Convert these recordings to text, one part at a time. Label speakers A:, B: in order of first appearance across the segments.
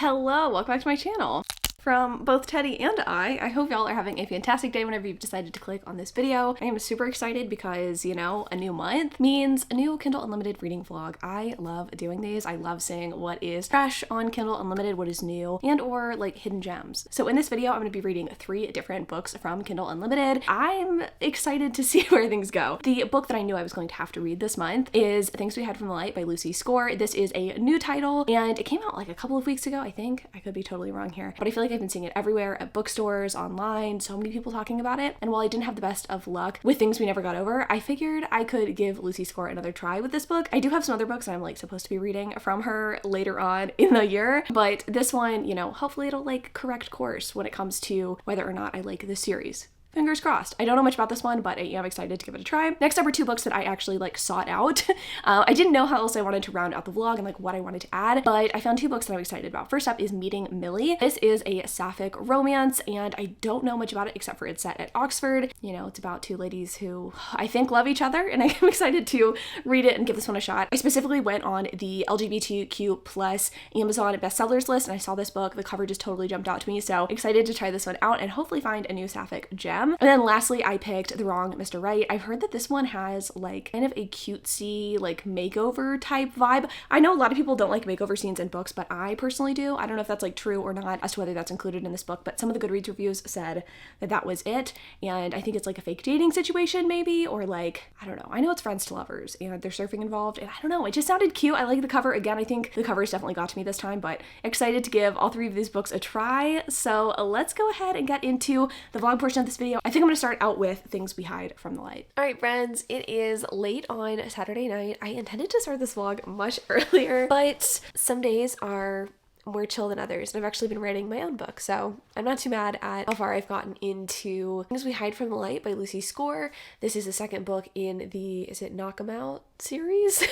A: Hello, welcome back to my channel. From both Teddy and I hope y'all are having a fantastic day whenever you've decided to click on this video. I am super excited because, you know, a new month means a new Kindle Unlimited reading vlog. I love doing these. I love seeing what is fresh on Kindle Unlimited, what is new, and or like hidden gems. So in this video, I'm going to be reading 3 different books from Kindle Unlimited. I'm excited to see where things go. The book that I knew I was going to have to read this month is Things We Hide from the Light by Lucy Score. This is a new title and it came out like a couple of weeks ago, I think. I could be totally wrong here, but I feel like I've been seeing it everywhere at bookstores, online, so many people talking about it. And while I didn't have the best of luck with Things We Never Got Over, I figured I could give Lucy Score another try with this book. I do have some other books I'm like supposed to be reading from her later on in the year, but this one, you know, hopefully it'll like correct course when it comes to whether or not I like this series. Fingers crossed. I don't know much about this one, but I am excited to give it a try. Next up are 2 books that I actually like sought out. I didn't know how else I wanted to round out the vlog and like what I wanted to add, but I found 2 books that I'm excited about. First up is Meeting Millie. This is a Sapphic romance and I don't know much about it except for it's set at Oxford. You know, it's about 2 ladies who I think love each other and I am excited to read it and give this one a shot. I specifically went on the LGBTQ plus Amazon bestsellers list and I saw this book. The cover just totally jumped out to me, so excited to try this one out and hopefully find a new Sapphic gem. And then lastly, I picked The Wrong Mr. Right. I've heard that this one has like kind of a cutesy like makeover type vibe. I know a lot of people don't like makeover scenes in books, but I personally do. I don't know if that's like true or not as to whether that's included in this book, but some of the Goodreads reviews said that that was it. And I think it's like a fake dating situation maybe, or like, I don't know. I know it's friends to lovers and there's surfing involved and I don't know. It just sounded cute. I like the cover. Again, I think the covers definitely got to me this time, but excited to give all 3 of these books a try. So let's go ahead and get into the vlog portion of this video. I think I'm going to start out with Things We Hide from the Light. All right, friends, it is late on Saturday night. I intended to start this vlog much earlier, but some days are more chill than others, and I've actually been writing my own book, so I'm not too mad at how far I've gotten into Things We Hide from the Light by Lucy Score. This is the second book in the, is it Knock 'em Out series?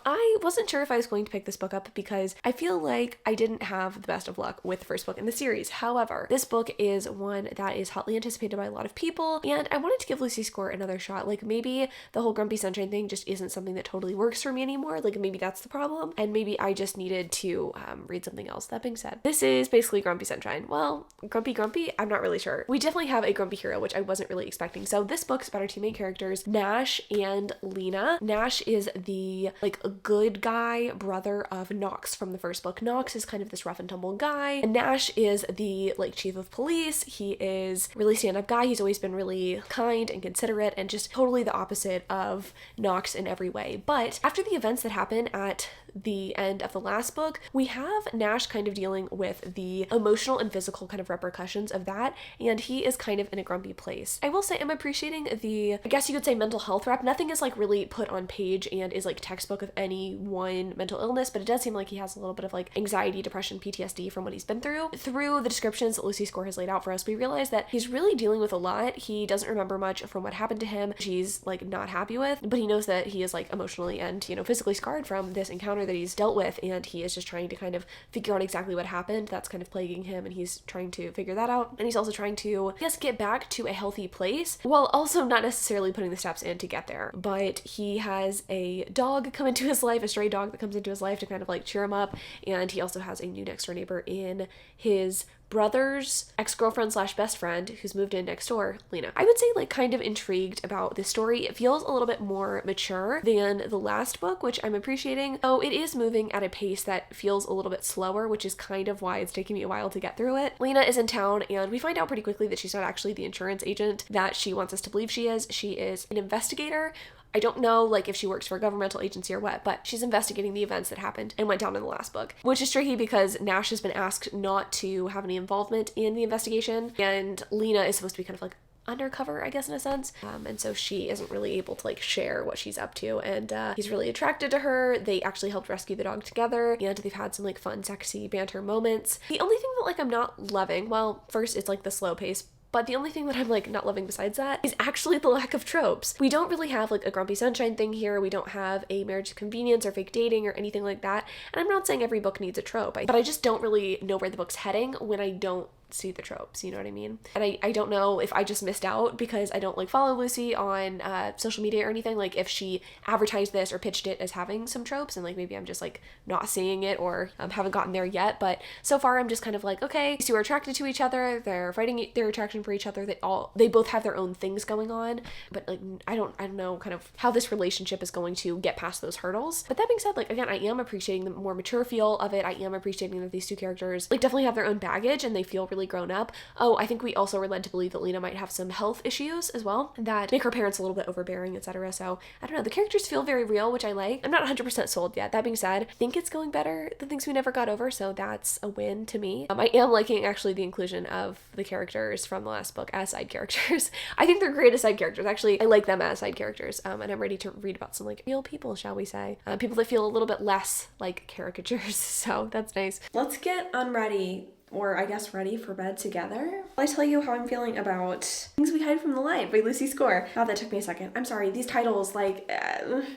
A: I wasn't sure if I was going to pick this book up because I feel like I didn't have the best of luck with the first book in the series. However, this book is one that is hotly anticipated by a lot of people, and I wanted to give Lucy Score another shot. Like maybe the whole Grumpy Sunshine thing just isn't something that totally works for me anymore. Like maybe that's the problem, and maybe I just needed to read something else. That being said, this is basically Grumpy Sunshine. Well, grumpy, I'm not really sure. We definitely have a grumpy hero, which I wasn't really expecting. So this book's about our 2 main characters, Nash and Lena. Nash is the like a good guy brother of Knox from the first book. Knox is kind of this rough and tumble guy, and Nash is the like chief of police. He is really stand-up guy. He's always been really kind and considerate and just totally the opposite of Knox in every way. But after the events that happen at the end of the last book, we have Nash kind of dealing with the emotional and physical kind of repercussions of that, and he is kind of in a grumpy place. I will say I'm appreciating the, I guess you could say, mental health rep. Nothing is like really put on page and is like textbook of any one mental illness, but it does seem like he has a little bit of like anxiety, depression, PTSD from what he's been through. Through the descriptions that Lucy Score has laid out for us, we realize that he's really dealing with a lot. He doesn't remember much from what happened to him. She's like not happy with, but he knows that he is like emotionally and, you know, physically scarred from this encounter that he's dealt with, and he is just trying to kind of figure out exactly what happened. That's kind of plaguing him, and he's trying to figure that out, and he's also trying to, I guess, get back to a healthy place while also not necessarily putting the steps in to get there. But he has a dog come into his life, a stray dog that comes into his life to kind of like cheer him up, and he also has a new next door neighbor in his brother's ex-girlfriend slash best friend who's moved in next door, Lena. I would say like kind of intrigued about this story. It feels a little bit more mature than the last book, which I'm appreciating. Oh, it is moving at a pace that feels a little bit slower, which is kind of why it's taking me a while to get through it. Lena is in town and we find out pretty quickly that she's not actually the insurance agent that she wants us to believe she is. She is an investigator. I don't know like if she works for a governmental agency or what, but she's investigating the events that happened and went down in the last book, which is tricky because Nash has been asked not to have any involvement in the investigation, and Lena is supposed to be kind of like undercover, I guess, in a sense, and so she isn't really able to like share what she's up to, and he's really attracted to her. They actually helped rescue the dog together, and they've had some like fun, sexy banter moments. The only thing that like I'm not loving, well, first it's like the slow pace, but the only thing that I'm like not loving besides that is actually the lack of tropes. We don't really have like a Grumpy Sunshine thing here. We don't have a marriage of convenience or fake dating or anything like that. And I'm not saying every book needs a trope, but I just don't really know where the book's heading when I don't see the tropes, you know what I mean? And I don't know if I just missed out because I don't like follow Lucy on social media or anything, like if she advertised this or pitched it as having some tropes, and like maybe I'm just like not seeing it or haven't gotten there yet. But so far I'm just kind of like, okay, these two are attracted to each other, they're fighting their attraction for each other, they both have their own things going on, but like I don't know kind of how this relationship is going to get past those hurdles. But that being said, like again, I am appreciating the more mature feel of it. I am appreciating that these two characters like definitely have their own baggage and they feel really grown up. Oh, I think we also were led to believe that Lena might have some health issues as well that make her parents a little bit overbearing, etc. So I don't know, the characters feel very real, which I like. I'm not 100% sold yet. That being said, I think it's going better than Things We Never Got Over, so that's a win to me. I am liking actually the inclusion of the characters from the last book as side characters. I think they're great as side characters. Actually, I like them as side characters, and I'm ready to read about some like real people, shall we say. People that feel a little bit less like caricatures, so that's nice. Let's get unready, or I guess ready for bed together. I'll tell you how I'm feeling about Things We Hide from the Light by Lucy Score. God, that took me a second. I'm sorry, these titles, like,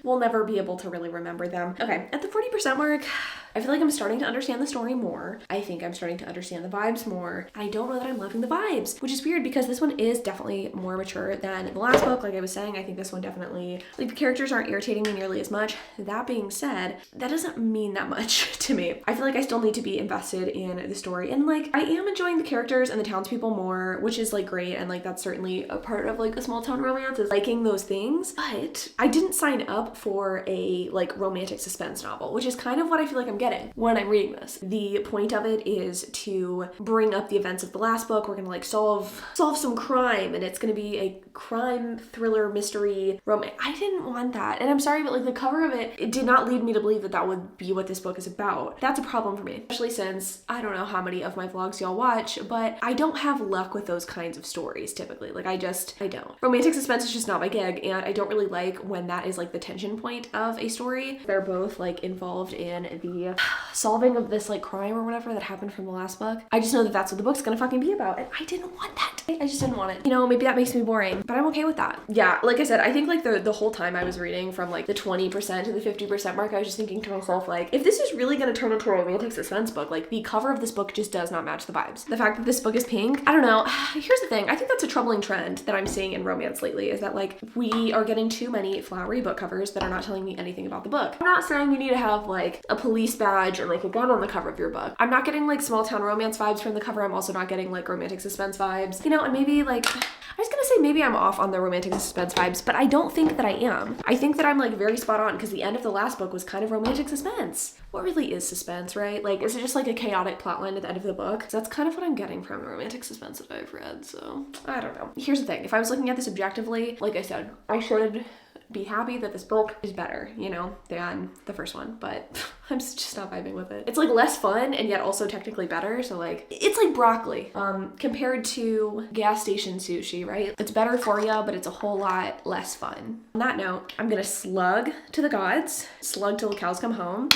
A: we'll never be able to really remember them. Okay, at the 40% mark, I feel like I'm starting to understand the story more. I think I'm starting to understand the vibes more. I don't know that I'm loving the vibes, which is weird because this one is definitely more mature than the last book. Like I was saying, I think this one definitely, like the characters aren't irritating me nearly as much. That being said, that doesn't mean that much to me. I feel like I still need to be invested in the story, and like I am enjoying the characters and the townspeople more, which is like great, and like that's certainly a part of like a small town romance, is liking those things. But I didn't sign up for a like romantic suspense novel, which is kind of what I feel like I'm getting when I'm reading this. The point of it is to bring up the events of the last book. We're gonna like solve some crime, and it's gonna be a crime thriller mystery romance. I didn't want that, and I'm sorry, but like the cover of it did not lead me to believe that that would be what this book is about. That's a problem for me, especially since I don't know how many of my vlogs y'all watch, but I don't have luck with those kinds of stories typically. Like I don't. Romantic suspense is just not my gig, and I don't really like when that is like the tension point of a story. They're both like involved in the solving of this like crime or whatever that happened from the last book. I just know that that's what the book's gonna fucking be about, and I didn't want that. I just didn't want it. You know, maybe that makes me boring, but I'm okay with that. Yeah, like I said, I think like the whole time I was reading from like the 20% to the 50% mark, I was just thinking to myself like, if this is really gonna turn into a romantic suspense book, like the cover of this book just does not match the vibes. The fact that this book is pink, I don't know. Here's the thing, I think that's a troubling trend that I'm seeing in romance lately, is that like we are getting too many flowery book covers that are not telling me anything about the book. I'm not saying you need to have like a police badge and like a gun on the cover of your book. I'm not getting like small town romance vibes from the cover. I'm also not getting like romantic suspense vibes, you know. And maybe like, I was gonna say maybe I'm off on the romantic suspense vibes, but I don't think that I am. I think that I'm like very spot on, because the end of the last book was kind of romantic suspense. What really is suspense, right? Like, is it just like a chaotic plotline at the end of the book? So that's kind of what I'm getting from the romantic suspense that I've read, so I don't know. Here's the thing, if I was looking at this objectively, like I said, I should be happy that this book is better, you know, than the first one, but I'm just not vibing with it. It's like less fun and yet also technically better, so like, it's like broccoli compared to gas station sushi, right? It's better for you, but it's a whole lot less fun. On that note, I'm gonna slug to the gods, slug till the cows come home.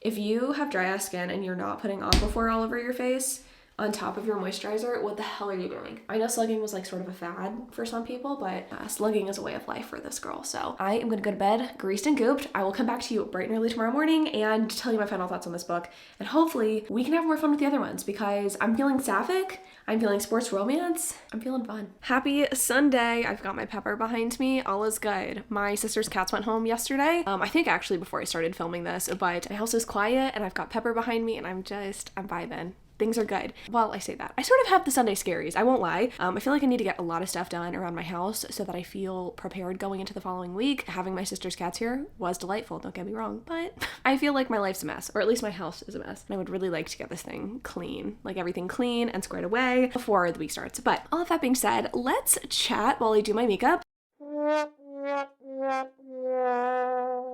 A: If you have dry ass skin and you're not putting Aquaphor all over your face on top of your moisturizer, what the hell are you doing? I know slugging was like sort of a fad for some people, but slugging is a way of life for this girl. So I am gonna go to bed greased and gooped. I will come back to you bright and early tomorrow morning and tell you my final thoughts on this book. And hopefully we can have more fun with the other ones, because I'm feeling Sapphic, I'm feeling sports romance, I'm feeling fun. Happy Sunday. I've got my Pepper behind me. All is good. My sister's cats went home yesterday. I think actually before I started filming this, but my house is quiet and I've got Pepper behind me and I'm vibing. Things are good. Well, I say that. I sort of have the Sunday scaries, I won't lie. I feel like I need to get a lot of stuff done around my house so that I feel prepared going into the following week. Having my sister's cats here was delightful, don't get me wrong, but I feel like my life's a mess, or at least my house is a mess. And I would really like to get this thing clean, like everything clean and squared away before the week starts. But all of that being said, let's chat while I do my makeup.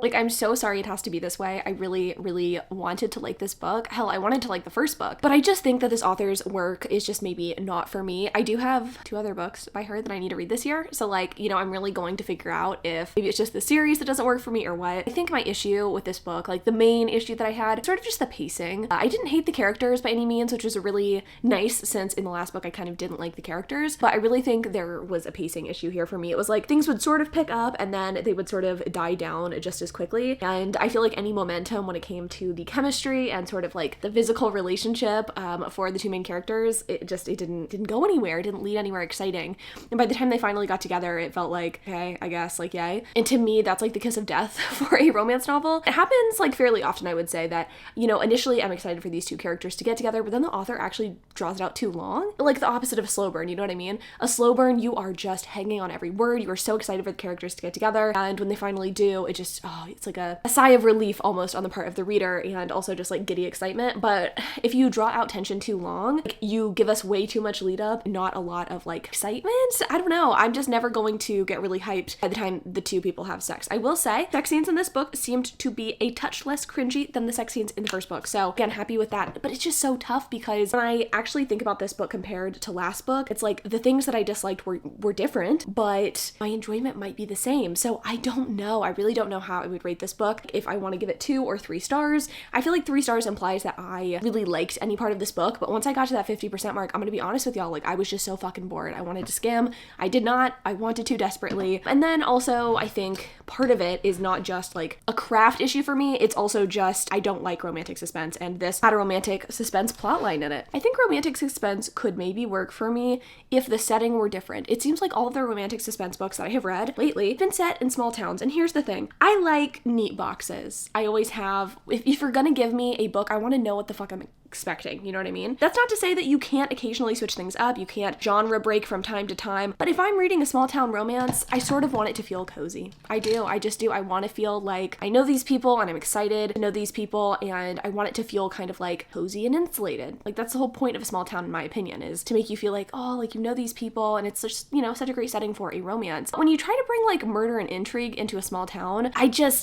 A: Like, I'm so sorry it has to be this way. I really, really wanted to like this book. Hell, I wanted to like the first book, but I just think that this author's work is just maybe not for me. I do have 2 other books by her that I need to read this year. So like, you know, I'm really going to figure out if maybe it's just the series that doesn't work for me or what. I think my issue with this book, like the main issue that I had, sort of just the pacing. I didn't hate the characters by any means, which was really nice, since in the last book I kind of didn't like the characters, but I really think there was a pacing issue here for me. It was like things would sort of pick up and then they would sort of died down just as quickly. And I feel like any momentum when it came to the chemistry and sort of like the physical relationship for the two main characters, it didn't go anywhere. It didn't lead anywhere exciting. And by the time they finally got together, it felt like, okay, I guess, like, yay. And to me, that's like the kiss of death for a romance novel. It happens like fairly often, I would say, that, you know, initially I'm excited for these two characters to get together, but then the author actually draws it out too long. Like the opposite of a slow burn, you know what I mean? A slow burn, you are just hanging on every word. You are so excited for the characters to get together. And when they finally do, it just, it's like a sigh of relief almost on the part of the reader, and also just like giddy excitement. But if you draw out tension too long, like, you give us way too much lead up, not a lot of like excitement. I don't know. I'm just never going to get really hyped by the time the two people have sex. I will say, sex scenes in this book seemed to be a touch less cringy than the sex scenes in the first book. So again, happy with that. But it's just so tough because when I actually think about this book compared to last book, it's like the things that I disliked were different, but my enjoyment might be the same. So I don't know. I really don't know how I would rate this book. If I want to give it 2 or 3 stars, I feel like 3 stars implies that I really liked any part of this book. But once I got to that 50% mark, I'm going to be honest with y'all, like I was just so fucking bored. I wanted to skim. I did not. I wanted to desperately. And then also I think part of it is not just like a craft issue for me. It's also just, I don't like romantic suspense, and this had a romantic suspense plotline in it. I think romantic suspense could maybe work for me if the setting were different. It seems like all of the romantic suspense books that I have read lately have been set in small towns. And here's the thing. I like neat boxes. I always have. If you're gonna give me a book, I want to know what the fuck I'm expecting, you know what I mean? That's not to say that you can't occasionally switch things up, you can't genre break from time to time, but if I'm reading a small town romance, I sort of want it to feel cozy. I do, I just do. I want to feel like I know these people and I'm excited to know these people, and I want it to feel kind of like cozy and insulated. Like that's the whole point of a small town, in my opinion, is to make you feel like, oh, like you know these people, and it's just, you know, such a great setting for a romance. When you try to bring like murder and intrigue into a small town,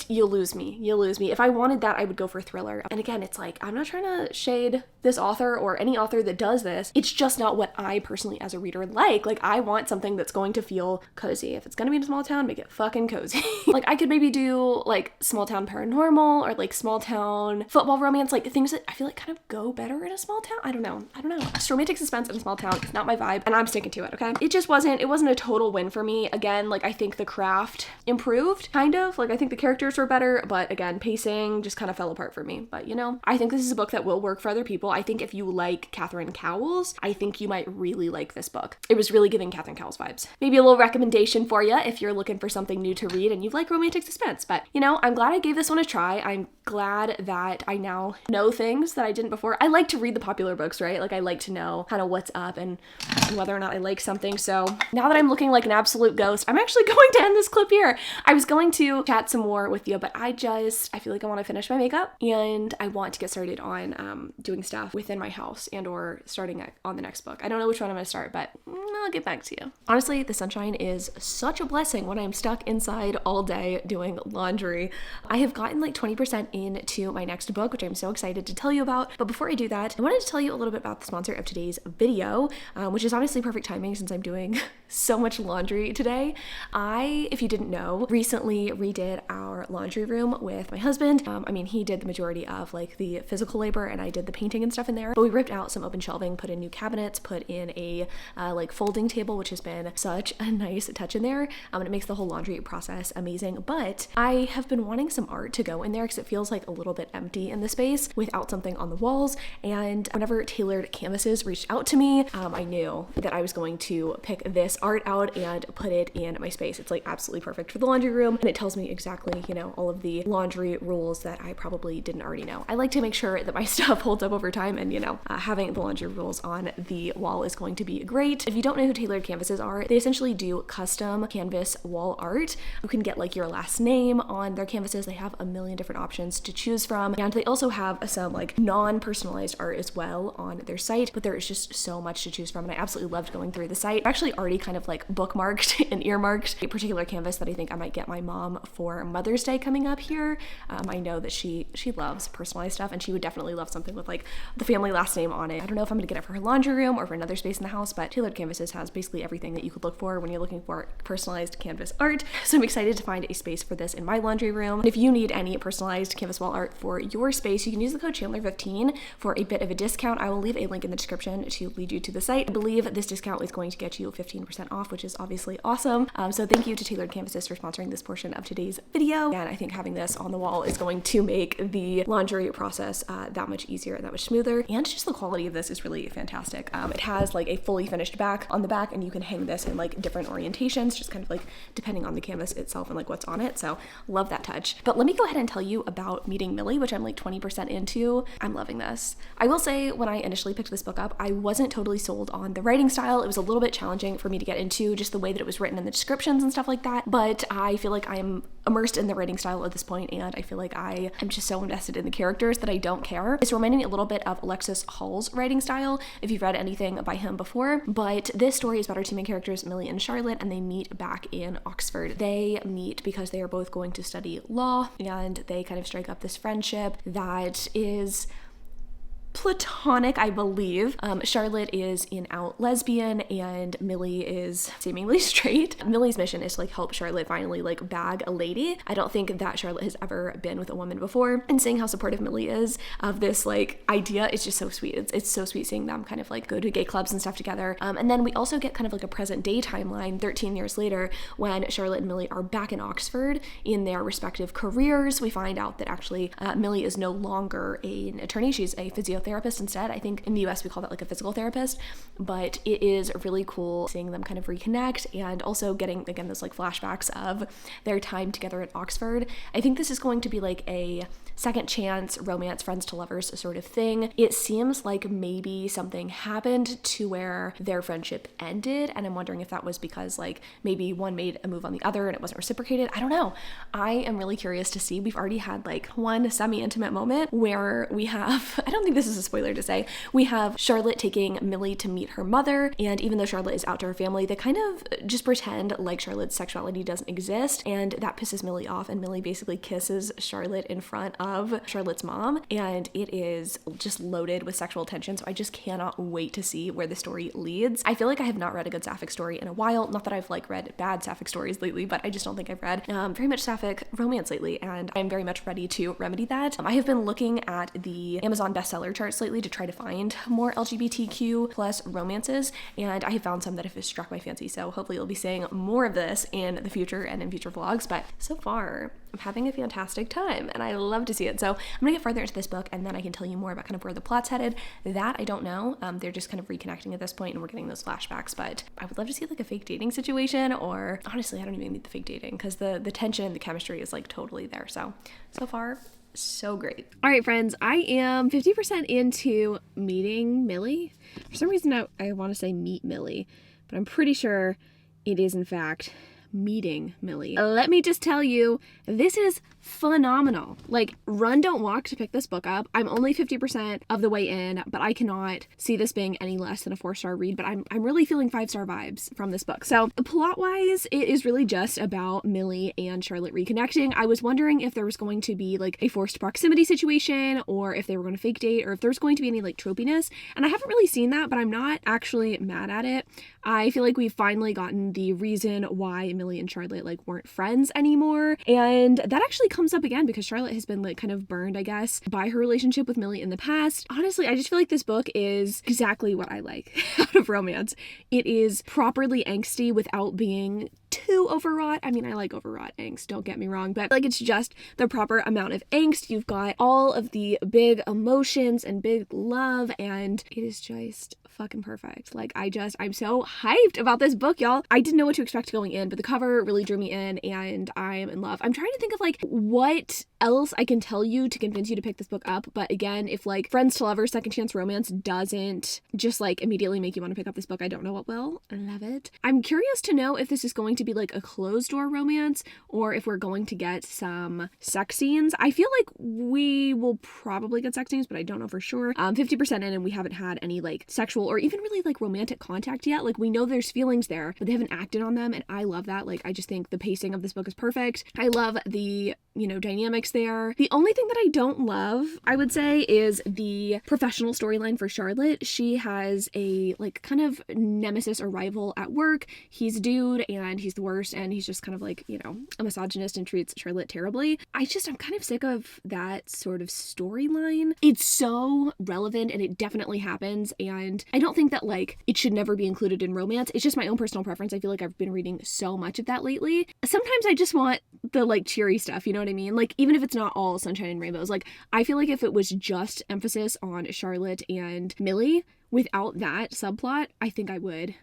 A: you'll lose me. If I wanted that, I would go for a thriller. And again, it's like, I'm not trying to shade this author or any author that does this. It's just not what I personally as a reader like. Like I want something that's going to feel cozy. If it's gonna be in a small town, make it fucking cozy. Like I could maybe do like small town paranormal or like small town football romance, like things that I feel like kind of go better in a small town. I don't know. Just romantic suspense in a small town is not my vibe, and I'm sticking to it, okay? It wasn't a total win for me. Again, like I think the craft improved, kind of. Like I think the characters were better, but again, pacing just kind of fell apart for me. But you know, I think this is a book that will work for other people. I think if you like Catherine Cowles, I think you might really like this book. It was really giving Catherine Cowles vibes. Maybe a little recommendation for you if you're looking for something new to read and you like romantic suspense. But you know, I'm glad I gave this one a try. I'm glad that I now know things that I didn't before. I like to read the popular books, right? Like I like to know kind of what's up and whether or not I like something. So now that I'm looking like an absolute ghost, I'm actually going to end this clip here. I was going to chat some more with you, but I feel like I want to finish my makeup and I want to get started on doing stuff within my house and or starting on the next book. I don't know which one I'm going to start, but I'll get back to you. Honestly, the sunshine is such a blessing when I'm stuck inside all day doing laundry. I have gotten like 20% into my next book, which I'm so excited to tell you about. But before I do that, I wanted to tell you a little bit about the sponsor of today's video, which is honestly perfect timing since I'm doing so much laundry today. I, if you didn't know, recently redid our laundry room with my husband. He did the majority of like the physical labor and I did the painting and stuff in there, but we ripped out some open shelving, put in new cabinets, put in a like folding table, which has been such a nice touch in there. And it makes the whole laundry process amazing. But I have been wanting some art to go in there because it feels like a little bit empty in the space without something on the walls. And whenever Tailored Canvases reached out to me, I knew that I was going to pick this art out and put it in my space. It's like absolutely perfect for the laundry room, and it tells me exactly, you know, all of the laundry rules that I probably didn't already know. I like to make sure that my stuff holds up over time, and you know, having the laundry rules on the wall is going to be great. If you don't know who Tailored Canvases are, they essentially do custom canvas wall art. You can get like your last name on their canvases. They have a million different options to choose from, and they also have some like non-personalized art as well on their site, but there is just so much to choose from, and I absolutely loved going through the site. I've actually already kind of like bookmarked and earmarked a particular canvas that I think I might get my mom for Mother's Day coming up here. I know that she loves personalized stuff, and she would definitely love something with like the family last name on it. I don't know if I'm gonna get it for her laundry room or for another space in the house, but Tailored Canvases has basically everything that you could look for when you're looking for personalized canvas art. So I'm excited to find a space for this in my laundry room. And if you need any personalized canvas wall art for your space, you can use the code Chandler15 for a bit of a discount. I will leave a link in the description to lead you to the site. I believe this discount is going to get you 15% off, which is obviously awesome. So thank you to Tailored Canvases for sponsoring this portion of today's video. And I think having this on the wall is going to make the laundry process that much easier and that much smoother. And just the quality of this is really fantastic. It has like a fully finished back on the back, and you can hang this in like different orientations, just kind of like depending on the canvas itself and like what's on it. So love that touch. But let me go ahead and tell you about Meeting Millie, which I'm like 20% into. I'm loving this. I will say when I initially picked this book up, I wasn't totally sold on the writing style. It was a little bit challenging for me to get into, just the way that it was written in the descriptions and stuff like that. But I feel like I'm immersed in the writing style at this point, and I feel like I am just so invested in the characters that I don't care. It's reminding me a little bit of Alexis Hall's writing style, if you've read anything by him before. But this story is about our two main characters, Millie and Charlotte, and they meet back in Oxford. They meet because they are both going to study law, and they kind of strike up this friendship that is platonic, I believe. Charlotte is an out lesbian and Millie is seemingly straight. Millie's mission is to like help Charlotte finally like bag a lady. I don't think that Charlotte has ever been with a woman before, and seeing how supportive Millie is of this like idea is just so sweet. It's so sweet seeing them kind of like go to gay clubs and stuff together. And then we also get kind of like a present day timeline 13 years later when Charlotte and Millie are back in Oxford in their respective careers. We find out that actually Millie is no longer an attorney. She's a physiotherapist instead. I think in the US we call that like a physical therapist, but it is really cool seeing them kind of reconnect and also getting again those like flashbacks of their time together at Oxford. I think this is going to be like a second chance romance, friends to lovers sort of thing. It seems like maybe something happened to where their friendship ended, and I'm wondering if that was because like maybe one made a move on the other and it wasn't reciprocated. I don't know. I am really curious to see. We've already had like one semi-intimate moment where we have, I don't think this is a spoiler to say, we have Charlotte taking Millie to meet her mother, and even though Charlotte is out to her family, they kind of just pretend like Charlotte's sexuality doesn't exist, and that pisses Millie off, and Millie basically kisses Charlotte in front of Charlotte's mom, and it is just loaded with sexual tension. So I just cannot wait to see where the story leads. I feel like I have not read a good Sapphic story in a while. Not that I've like read bad Sapphic stories lately, but I just don't think I've read very much Sapphic romance lately, and I'm very much ready to remedy that. I have been looking at the Amazon bestseller charts lately to try to find more LGBTQ plus romances, and I have found some that have struck my fancy. So hopefully you'll be seeing more of this in the future and in future vlogs. But so far I'm having a fantastic time and I love to see it. So I'm gonna get further into this book and then I can tell you more about kind of where the plot's headed. That I don't know. They're just kind of reconnecting at this point and we're getting those flashbacks, but I would love to see like a fake dating situation, or honestly I don't even need the fake dating because the tension and the chemistry is like totally there. So far so great. All right, friends, I am 50% into Meeting Millie. For some reason I want to say Meet Millie, but I'm pretty sure it is in fact Meeting Millie. Let me just tell you, this is phenomenal. Like, run, don't walk to pick this book up. I'm only 50% of the way in, but I cannot see this being any less than a 4-star read, but I'm really feeling 5-star vibes from this book. So plot-wise, it is really just about Millie and Charlotte reconnecting. I was wondering if there was going to be like a forced proximity situation, or if they were going to fake date, or if there's going to be any like tropiness, and I haven't really seen that, but I'm not actually mad at it. I feel like we've finally gotten the reason why Millie and Charlotte like weren't friends anymore, and that actually comes up again because Charlotte has been like kind of burned, I guess, by her relationship with Millie in the past. Honestly, I just feel like this book is exactly what I like out of romance. It is properly angsty without being too overwrought. I mean, I like overwrought angst, don't get me wrong, but like it's just the proper amount of angst. You've got all of the big emotions and big love, and it is just fucking perfect. Like I'm so hyped about this book, y'all. I didn't know what to expect going in, but the cover really drew me in and I'm in love. I'm trying to think of like what else I can tell you to convince you to pick this book up, but again, if like friends to lovers, second chance romance doesn't just like immediately make you want to pick up this book, I don't know what will. I love it. I'm curious to know if this is going to be like a closed door romance or if we're going to get some sex scenes. I feel like we will probably get sex scenes, but I don't know for sure. 50% in and we haven't had any like sexual or even really like romantic contact yet. Like we know there's feelings there, but they haven't acted on them, and I love that. Like I just think the pacing of this book is perfect. I love the dynamics there. The only thing that I don't love, I would say, is the professional storyline for Charlotte. She has a like kind of nemesis or rival at work. He's a dude and he's the worst, and he's just kind of like, a misogynist and treats Charlotte terribly. I'm kind of sick of that sort of storyline. It's so relevant and it definitely happens, and I don't think that like it should never be included in romance. It's just my own personal preference. I feel like I've been reading so much of that lately. Sometimes I just want the like cheery stuff, you know what I mean? Like, even if it's not all sunshine and rainbows, like I feel like if it was just emphasis on Charlotte and Millie without that subplot, I think I would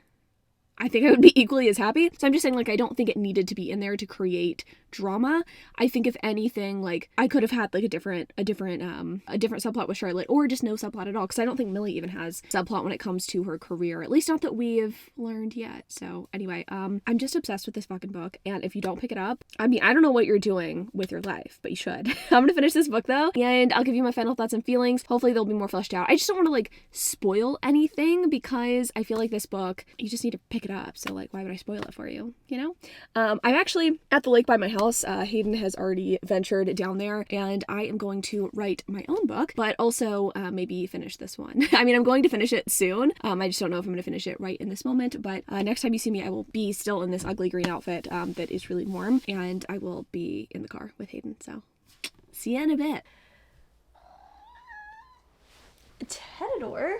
A: be equally as happy. So I'm just saying, like, I don't think it needed to be in there to create drama. I think if anything, like, I could have had like a different subplot with Charlotte, or just no subplot at all, because I don't think Millie even has subplot when it comes to her career, at least not that we have learned yet. So anyway, I'm just obsessed with this fucking book, and if you don't pick it up, I mean, I don't know what you're doing with your life, but you should. I'm gonna finish this book though, and I'll give you my final thoughts and feelings. Hopefully they'll be more fleshed out. I just don't want to like spoil anything, because I feel like this book, you just need to pick it up. So like, why would I spoil it for you? I'm actually at the lake by my house. Hayden has already ventured down there, and I am going to write my own book, but also maybe finish this one. I mean, I'm going to finish it soon. I just don't know if I'm going to finish it right in this moment, but next time you see me, I will be still in this ugly green outfit that is really warm, and I will be in the car with Hayden. So see you in a bit. Tedador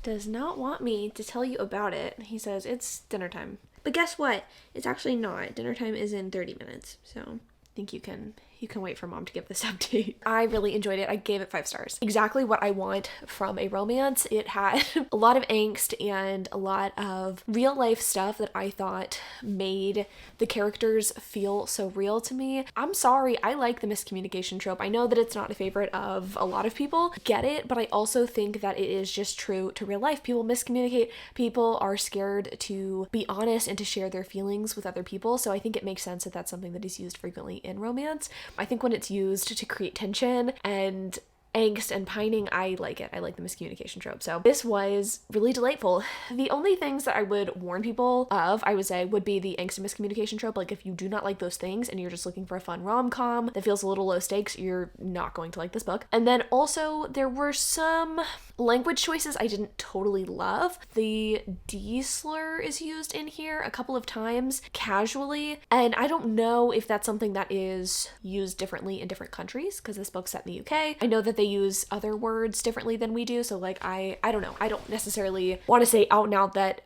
A: does not want me to tell you about it. He says it's dinner time. But guess what? It's actually not. Dinner time is in 30 minutes. So I think you can wait for mom to give this update. I really enjoyed it. I gave it 5 stars. Exactly what I want from a romance. It had a lot of angst and a lot of real life stuff that I thought made the characters feel so real to me. I'm sorry, I like the miscommunication trope. I know that it's not a favorite of a lot of people. Get it, but I also think that it is just true to real life. People miscommunicate. People are scared to be honest and to share their feelings with other people. So I think it makes sense that that's something that is used frequently in romance. I think when it's used to create tension and angst and pining, I like it. I like the miscommunication trope. So this was really delightful. The only things that I would warn people of, I would say, would be the angst and miscommunication trope. Like, if you do not like those things and you're just looking for a fun rom-com that feels a little low stakes, you're not going to like this book. And then also there were some language choices I didn't totally love. The D slur is used in here a couple of times casually, and I don't know if that's something that is used differently in different countries, because this book's set in the UK. I know that they use other words differently than we do, so like I don't know. I don't necessarily want to say out and out that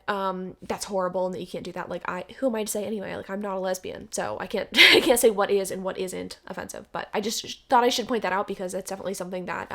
A: that's horrible and that you can't do that. Like, who am I to say anyway? Like, I'm not a lesbian, so I can't say what is and what isn't offensive. But I just thought I should point that out, because it's definitely something that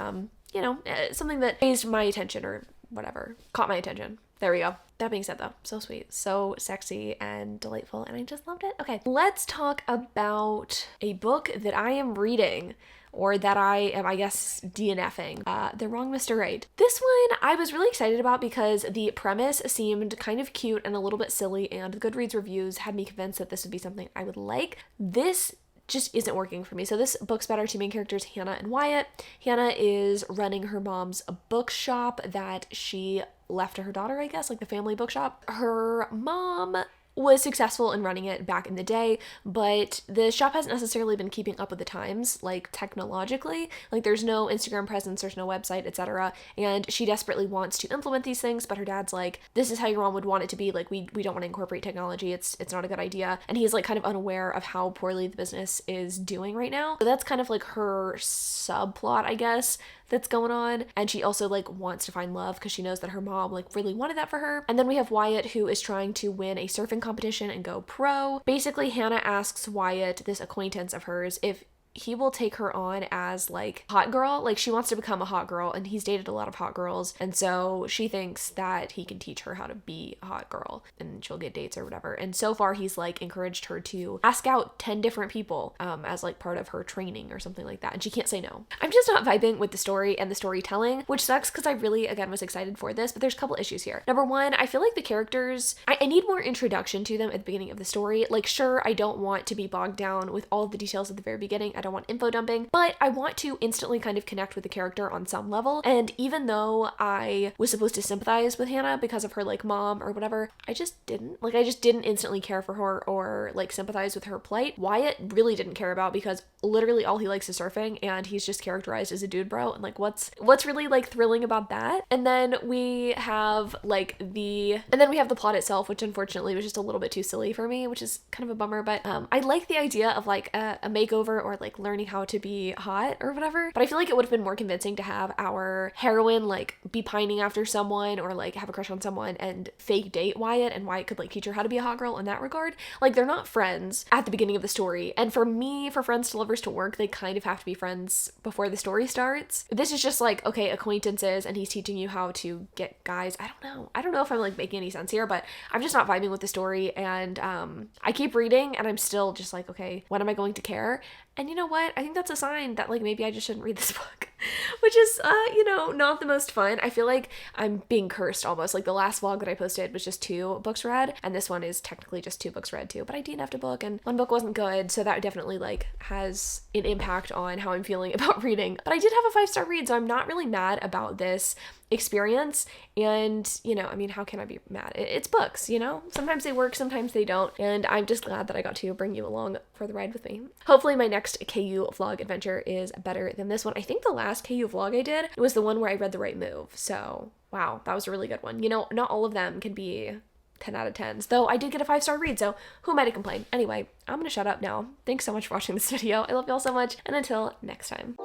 A: something that raised my attention, or whatever, caught my attention. There we go. That being said though, so sweet, so sexy and delightful, and I just loved it. Okay, let's talk about a book that I am reading, or that I am, I guess, DNFing. The Wrong Mr. Right. This one I was really excited about because the premise seemed kind of cute and a little bit silly, and the Goodreads reviews had me convinced that this would be something I would like. This just isn't working for me. So this book's about our two main characters, Hannah and Wyatt. Hannah is running her mom's bookshop that she left to her daughter, I guess, like the family bookshop. Her mom was successful in running it back in the day, but the shop hasn't necessarily been keeping up with the times, like technologically. Like, there's no Instagram presence, there's no website, etc. And she desperately wants to implement these things, but her dad's like, this is how your mom would want it to be. Like, we don't want to incorporate technology. It's not a good idea. And he's like kind of unaware of how poorly the business is doing right now. So that's kind of like her subplot, I guess, that's going on. And she also like wants to find love because she knows that her mom like really wanted that for her. And then we have Wyatt, who is trying to win a surfing competition and go pro. Basically, Hannah asks Wyatt, this acquaintance of hers, if he will take her on as like hot girl. Like, she wants to become a hot girl, and he's dated a lot of hot girls, and so she thinks that he can teach her how to be a hot girl and she'll get dates or whatever. And so far he's like encouraged her to ask out 10 different people as like part of her training or something like that, and she can't say no. I'm just not vibing with the story and the storytelling, which sucks because I really, again, was excited for this, but there's a couple issues here. Number one, I feel like the characters, I need more introduction to them at the beginning of the story. Like, sure, I don't want to be bogged down with all of the details at the very beginning,
B: I don't want info dumping, but I want to instantly kind of connect with the character on some level. And even though I was supposed to sympathize with Hannah because of her like mom or whatever, I just didn't. Like, I just didn't instantly care for her or like sympathize with her plight. Wyatt really didn't care about, because literally all he likes is surfing, and he's just characterized as a dude bro, and like what's really like thrilling about that? And then we have the plot itself, which unfortunately was just a little bit too silly for me, which is kind of a bummer. But I like the idea of like a makeover or like learning how to be hot or whatever, but I feel like it would have been more convincing to have our heroine like be pining after someone or like have a crush on someone and fake date Wyatt, and Wyatt could like teach her how to be a hot girl in that regard. Like, they're not friends at the beginning of the story, and for me, for friends to lovers to work, they kind of have to be friends before the story starts. This is just like, okay, acquaintances, and he's teaching you how to get guys. I don't know if I'm like making any sense here, but I'm just not vibing with the story, and I keep reading and I'm still just like, okay, when am I going to care? And you know what? I think that's a sign that like maybe I just shouldn't read this book, which is, not the most fun. I feel like I'm being cursed almost. Like, the last vlog that I posted was just 2 books read, and this one is technically just 2 books read too, but I DNF'd a book and one book wasn't good, so that definitely like has an impact on how I'm feeling about reading. But I did have a 5-star read, so I'm not really mad about this experience. And how can I be mad? It's books, sometimes they work, sometimes they don't, and I'm just glad that I got to bring you along for the ride with me. Hopefully my next KU vlog adventure is better than this one. I think the last KU vlog I did was the one where I read The Right Move, so wow, that was a really good one. Not all of them can be 10 out of 10s, though I did get a 5-star read, so who am I to complain? Anyway, I'm gonna shut up now. Thanks so much for watching this video. I love y'all so much, and until next time.